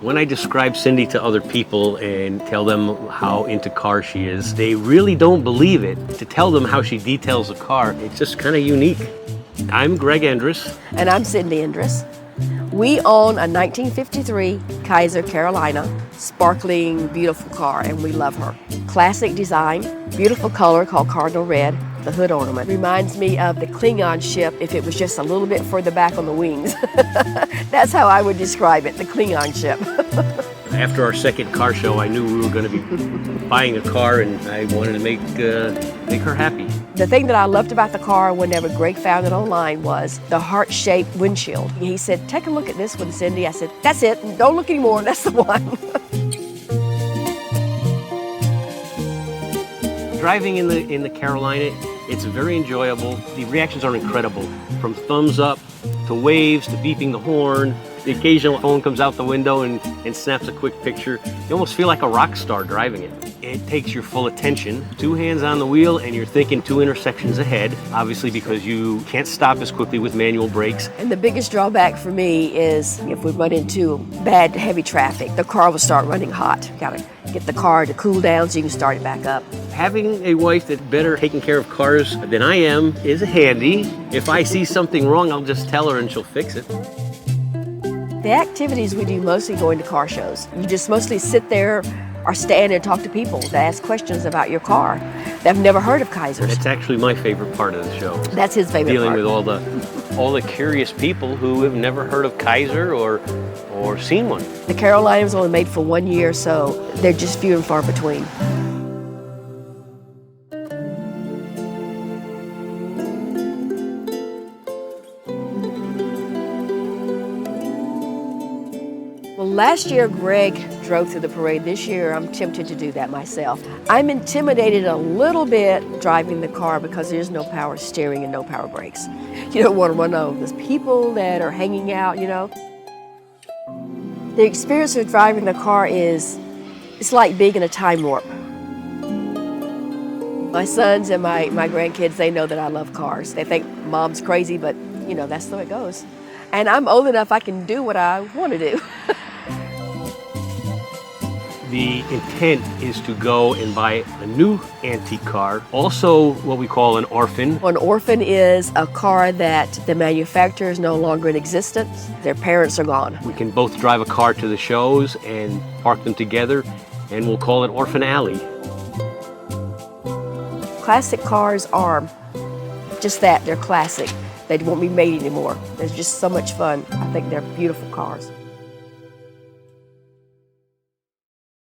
When I describe Cindy to other people and tell them how into cars she is, they really don't believe it. To tell them how she details a car, it's just kind of unique. I'm Greg Endress. And I'm Cindy Endress. We own a 1953 Kaiser Carolina, sparkling, beautiful car, and we love her. Classic design, beautiful color called Cardinal Red. The hood ornament reminds me of the Klingon ship if it was just a little bit further back on the wings. That's how I would describe it, the Klingon ship. After our second car show, I knew we were going to be buying a car, and I wanted to make her happy. The thing that I loved about the car whenever Greg found it online was the heart-shaped windshield. He said, "Take a look at this one, Cindy." I said, "That's it, don't look anymore, that's the one." Driving in the Carolina, it's very enjoyable. The reactions are incredible, from thumbs up to waves to beeping the horn. The occasional phone comes out the window and snaps a quick picture. You almost feel like a rock star driving it. It takes your full attention. 2 hands on the wheel and you're thinking 2 intersections ahead, obviously because you can't stop as quickly with manual brakes. And the biggest drawback for me is if we run into bad, heavy traffic, the car will start running hot. You gotta get the car to cool down so you can start it back up. Having a wife that's better taking care of cars than I am is handy. If I see something wrong, I'll just tell her and she'll fix it. The activities we do mostly going to car shows. You just mostly sit there or stand and talk to people to ask questions about your car that have never heard of Kaisers. That's actually my favorite part of the show. That's his favorite Dealing part. with all the curious people who have never heard of Kaiser or seen one. The Carolina was only made for 1 year, so they're just few and far between. Well, last year Greg drove through the parade. This year I'm tempted to do that myself. I'm intimidated a little bit driving the car because there's no power steering and no power brakes. You don't want to run over those people that are hanging out, you know. The experience of driving the car it's like being in a time warp. My sons and my grandkids, they know that I love cars. They think Mom's crazy, but you know, that's the way it goes. And I'm old enough I can do what I want to do. The intent is to go and buy a new antique car, also what we call an orphan. An orphan is a car that the manufacturer is no longer in existence. Their parents are gone. We can both drive a car to the shows and park them together, and we'll call it Orphan Alley. Classic cars are just that, they're classic. They won't be made anymore. They're just so much fun. I think they're beautiful cars.